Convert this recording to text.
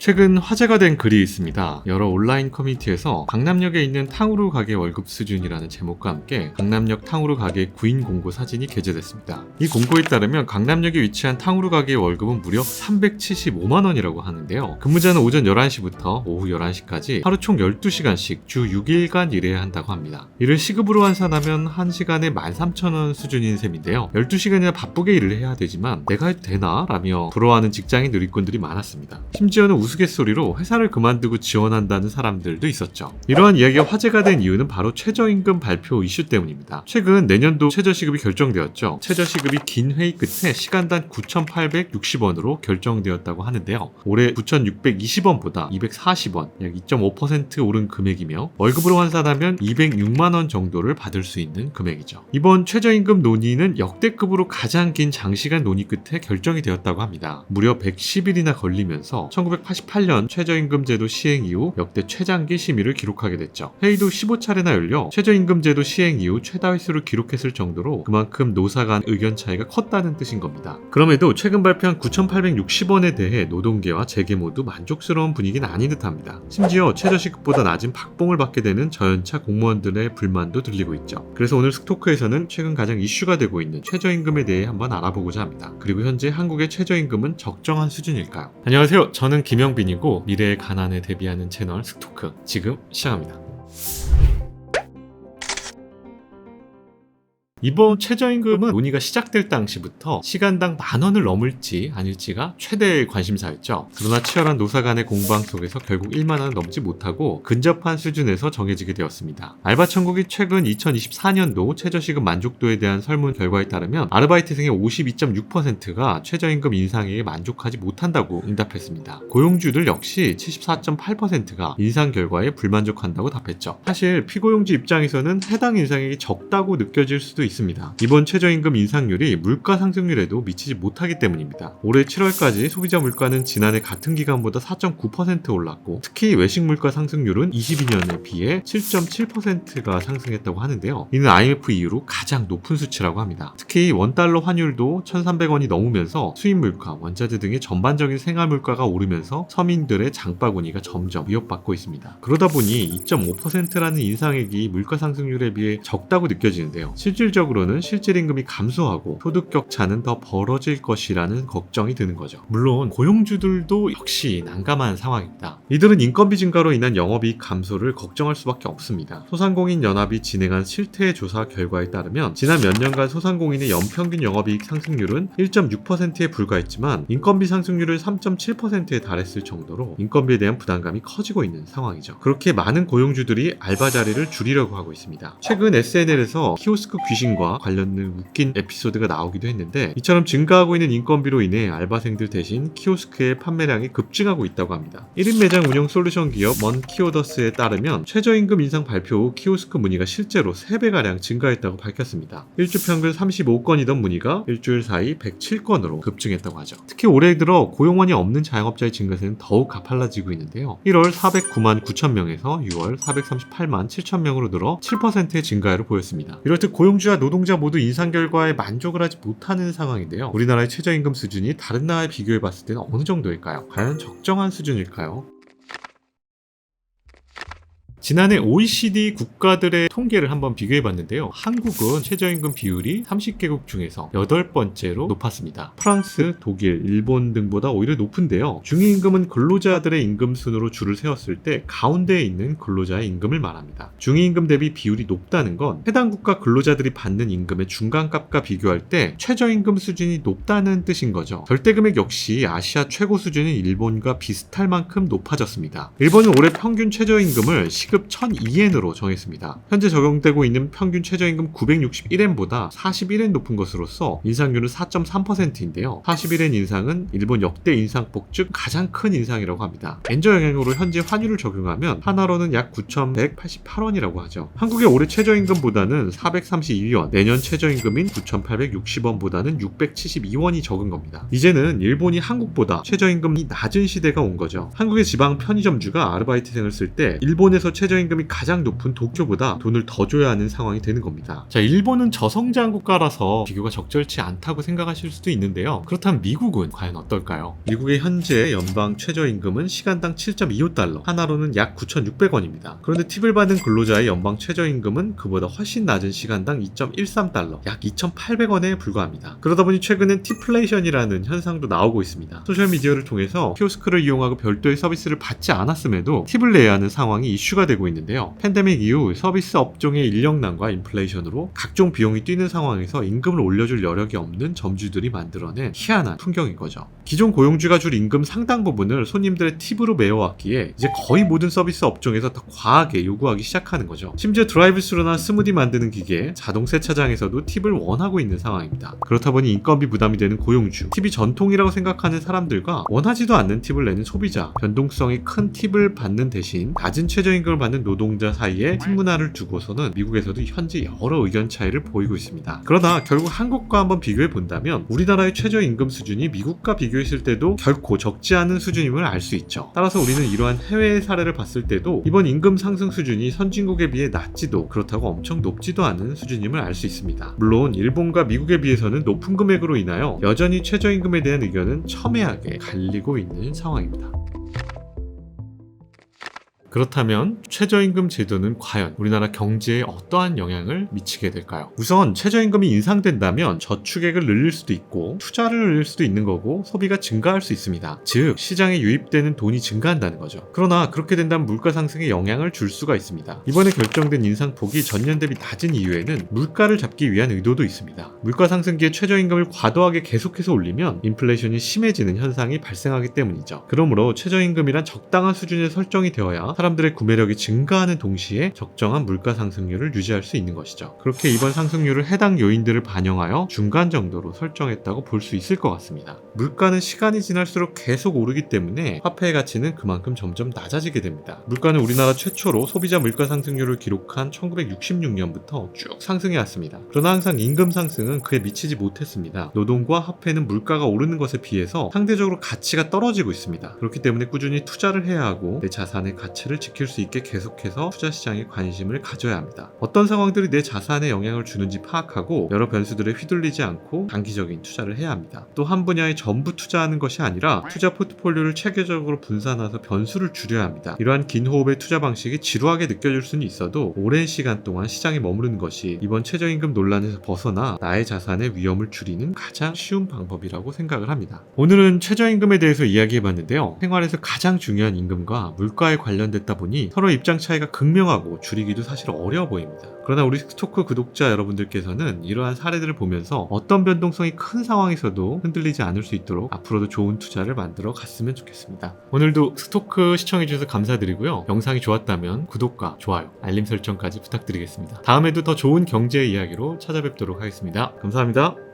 최근 화제가 된 글이 있습니다. 여러 온라인 커뮤니티에서 강남역에 있는 탕후루 가게 월급 수준이라는 제목과 함께 강남역 탕후루 가게 구인 공고 사진이 게재됐습니다. 이 공고에 따르면 강남역에 위치한 탕후루 가게의 월급은 무려 375만 원이라고 하는데요. 근무자는 오전 11시부터 오후 11시까지 하루 총 12시간씩 주 6일간 일해야 한다고 합니다. 이를 시급으로 환산하면 1시간에 13,000원 수준인 셈인데요. 12시간이나 바쁘게 일을 해야 되지만 내가 해도 되나? 라며 부러워하는 직장인 누리꾼들이 많았습니다. 심지어는 우스갯소리로 회사를 그만두고 지원한다는 사람들도 있었죠. 이러한 이야기가 화제가 된 이유는 바로 최저임금 발표 이슈 때문입니다. 최근 내년도 최저시급이 결정되었죠. 최저시급이 긴 회의 끝에 시간당 9,860원으로 결정되었다고 하는데요. 올해 9,620원보다 240원, 약 2.5% 오른 금액이며 월급으로 환산하면 206만 원 정도를 받을 수 있는 금액이죠. 이번 최저임금 논의는 역대급으로 가장 긴 장시간 논의 끝에 결정이 되었다고 합니다. 무려 110일이나 걸리면서 1988년 최저임금제도 시행 이후 역대 최장기 심의를 기록하게 됐죠. 회의도 15차례나 열려 최저임금제도 시행 이후 최다 횟수를 기록했을 정도로 그만큼 노사 간 의견 차이가 컸다는 뜻인 겁니다. 그럼에도 최근 발표한 9,860원에 대해 노동계와 재계 모두 만족스러운 분위기는 아닌 듯합니다. 심지어 최저시급보다 낮은 박봉을 받게 되는 저연차 공무원들의 불만도 들리고 있죠. 그래서 오늘 스토크에서는 최근 가장 이슈가 되고 있는 최저임금에 대해 한번 알아보고자 합니다. 그리고 현재 한국의 최저임금은 적정한 수준일까요? 안녕하세요. 저는 김영빈이고 미래의 가난에 대비하는 채널 스토크 지금 시작합니다. 이번 최저임금은 논의가 시작될 당시부터 시간당 10,000원을 넘을지 아닐지가 최대의 관심사였죠. 그러나 치열한 노사 간의 공방 속에서 결국 10,000원을 넘지 못하고 근접한 수준에서 정해지게 되었습니다. 알바천국이 최근 2024년도 최저시급 만족도에 대한 설문 결과에 따르면 아르바이트생의 52.6%가 최저임금 인상에 만족하지 못한다고 응답했습니다. 고용주들 역시 74.8%가 인상 결과에 불만족한다고 답했죠. 사실 피고용주 입장에서는 해당 인상액이 적다고 느껴질 수도 있습니다. 이번 최저임금 인상률이 물가 상승률에도 미치지 못하기 때문입니다. 올해 7월까지 소비자 물가는 지난해 같은 기간보다 4.9% 올랐고 특히 외식 물가 상승률은 22년에 비해 7.7%가 상승했다고 하는데요. 이는 IMF 이후로 가장 높은 수치라고 합니다. 특히 원달러 환율도 1,300원이 넘으면서 수입 물가, 원자재 등의 전반적인 생활 물가가 오르면서 서민들의 장바구니가 점점 위협받고 있습니다. 그러다 보니 2.5%라는 인상액이 물가 상승률에 비해 적다고 느껴지는데요. 실질적으로는 실질임금이 감소하고 소득 격차는 더 벌어질 것이라는 걱정이 드는 거죠. 물론 고용주들도 역시 난감한 상황입니다. 이들은 인건비 증가로 인한 영업이익 감소를 걱정할 수밖에 없습니다. 소상공인연합이 진행한 실태 조사 결과에 따르면 지난 몇 년간 소상공인의 연평균 영업이익 상승률은 1.6%에 불과했지만 인건비 상승률은 3.7%에 달했을 정도로 인건비에 대한 부담감이 커지고 있는 상황이죠. 그렇게 많은 고용주들이 알바 자리를 줄이려고 하고 있습니다. 최근 SNL에서 키오스크 귀신과 관련된 웃긴 에피소드가 나오기도 했는데 이처럼 증가하고 있는 인건비로 인해 알바생들 대신 키오스크의 판매량이 급증하고 있다고 합니다. 1인 매장 운영 솔루션 기업 먼키오더스에 따르면 최저임금 인상 발표 후 키오스크 문의가 실제로 3배가량 증가했다고 밝혔습니다. 일주 평균 35건이던 문의가 일주일 사이 107건으로 급증했다고 하죠. 특히 올해 들어 고용원이 없는 자영업자의 증가세는 더욱 가팔라지고 있는데요. 1월 409만 9천 명에서 6월 438만 7천 명으로 늘어 7%의 증가율을 보였습니다. 이렇듯 고용주와 노동자 모두 인상 결과에 만족을 하지 못하는 상황인데요. 우리나라의 최저임금 수준이 다른 나라에 비교해 봤을 때는 어느 정도일까요? 과연 적정한 수준일까요? 지난해 OECD 국가들의 통계를 한번 비교해봤는데요. 한국은 최저임금 비율이 30개국 중에서 8번째로 높았습니다. 프랑스, 독일, 일본 등보다 오히려 높은데요. 중위임금은 근로자들의 임금 순으로 줄을 세웠을 때 가운데에 있는 근로자의 임금을 말합니다. 중위임금 대비 비율이 높다는 건 해당 국가 근로자들이 받는 임금의 중간값과 비교할 때 최저임금 수준이 높다는 뜻인 거죠. 절대금액 역시 아시아 최고 수준인 일본과 비슷할 만큼 높아졌습니다. 일본은 올해 평균 최저임금을 시급 1,002엔으로 정했습니다. 현재 적용되고 있는 평균 최저임금 961엔보다 41엔 높은 것으로서 인상률은 4.3%인데요. 41엔 인상은 일본 역대 인상폭 중 가장 큰 인상이라고 합니다. 엔저 영향으로 현재 환율을 적용하면 하나로는 약 9,188원이라고 하죠. 한국의 올해 최저임금보다는 432원, 내년 최저임금인 9,860원보다는 672원이 적은 겁니다. 이제는 일본이 한국보다 최저임금이 낮은 시대가 온 거죠. 한국의 지방 편의점주가 아르바이트생을 쓸 때 일본에서 최저 최저임금이 가장 높은 도쿄보다 돈을 더 줘야 하는 상황이 되는 겁니다. 자, 일본은 저성장 국가라서 비교가 적절치 않다고 생각하실 수도 있는데요. 그렇다면 미국은 과연 어떨까요? 미국의 현재 연방 최저임금은 시간당 7.25달러, 하나로는 약 9,600원입니다. 그런데 팁을 받는 근로자의 연방 최저임금은 그보다 훨씬 낮은 시간당 2.13달러, 약 2,800원에 불과합니다. 그러다 보니 최근엔 팁플레이션이라는 현상도 나오고 있습니다. 소셜미디어를 통해서 키오스크를 이용하고 별도의 서비스를 받지 않았음에도 팁을 내야 하는 상황이 이슈가 되고 있는데요. 팬데믹 이후 서비스 업종의 인력난과 인플레이션으로 각종 비용이 뛰는 상황에서 임금을 올려줄 여력이 없는 점주들이 만들어낸 희한한 풍경인 거죠. 기존 고용주가 줄 임금 상당 부분을 손님들의 팁으로 메워왔기에 이제 거의 모든 서비스 업종에서 더 과하게 요구하기 시작하는 거죠. 심지어 드라이브스루나 스무디 만드는 기계, 자동 세차장에서도 팁을 원하고 있는 상황입니다. 그렇다 보니 인건비 부담이 되는 고용주, 팁이 전통이라고 생각하는 사람들과 원하지도 않는 팁을 내는 소비자, 변동성이 큰 팁을 받는 대신 낮은 최저임금을 받는 노동자 사이에 팁 문화를 두고서는 미국에서도 현재 여러 의견 차이를 보이고 있습니다. 그러나 결국 한국과 한번 비교해 본다면 우리나라의 최저임금 수준이 미국과 비교했을 때도 결코 적지 않은 수준임을 알 수 있죠. 따라서 우리는 이러한 해외의 사례를 봤을 때도 이번 임금 상승 수준이 선진국에 비해 낮지도 그렇다고 엄청 높지도 않은 수준임을 알 수 있습니다. 물론 일본과 미국에 비해서는 높은 금액으로 인하여 여전히 최저임금에 대한 의견은 첨예하게 갈리고 있는 상황입니다. 그렇다면 최저임금 제도는 과연 우리나라 경제에 어떠한 영향을 미치게 될까요? 우선 최저임금이 인상된다면 저축액을 늘릴 수도 있고 투자를 늘릴 수도 있는 거고 소비가 증가할 수 있습니다. 즉 시장에 유입되는 돈이 증가한다는 거죠. 그러나 그렇게 된다면 물가 상승에 영향을 줄 수가 있습니다. 이번에 결정된 인상폭이 전년 대비 낮은 이유에는 물가를 잡기 위한 의도도 있습니다. 물가 상승기에 최저임금을 과도하게 계속해서 올리면 인플레이션이 심해지는 현상이 발생하기 때문이죠. 그러므로 최저임금이란 적당한 수준에 설정이 되어야 사람들의 구매력이 증가하는 동시에 적정한 물가 상승률을 유지할 수 있는 것이죠. 그렇게 이번 상승률을 해당 요인들을 반영하여 중간 정도로 설정했다고 볼 수 있을 것 같습니다. 물가는 시간이 지날수록 계속 오르기 때문에 화폐의 가치는 그만큼 점점 낮아지게 됩니다. 물가는 우리나라 최초로 소비자 물가 상승률을 기록한 1966년부터 쭉 상승해 왔습니다. 그러나 항상 임금 상승은 그에 미치지 못했습니다. 노동과 화폐는 물가가 오르는 것에 비해서 상대적으로 가치가 떨어지고 있습니다. 그렇기 때문에 꾸준히 투자를 해야 하고 내 자산의 가치를 지킬 수 있게 계속해서 투자 시장에 관심을 가져야 합니다. 어떤 상황들이 내 자산에 영향을 주는지 파악하고 여러 변수들에 휘둘리지 않고 단기적인 투자를 해야 합니다. 또 한 분야에 전부 투자하는 것이 아니라 투자 포트폴리오를 체계적으로 분산해서 변수를 줄여야 합니다. 이러한 긴 호흡의 투자 방식이 지루하게 느껴질 수는 있어도 오랜 시간 동안 시장에 머무르는 것이 이번 최저임금 논란에서 벗어나 나의 자산의 위험을 줄이는 가장 쉬운 방법이라고 생각을 합니다. 오늘은 최저임금에 대해서 이야기해봤는데요. 생활에서 가장 중요한 임금과 물가에 관련됐다 보니 서로 입장 차이가 극명하고 줄이기도 사실 어려워 보입니다. 그러나 우리 스토크 구독자 여러분들께서는 이러한 사례들을 보면서 어떤 변동성이 큰 상황에서도 흔들리지 않을 수 있도록 앞으로도 좋은 투자를 만들어 갔으면 좋겠습니다. 오늘도 스토크 시청해주셔서 감사드리고요. 영상이 좋았다면 구독과 좋아요, 알림 설정까지 부탁드리겠습니다. 다음에도 더 좋은 경제 이야기로 찾아뵙도록 하겠습니다. 감사합니다.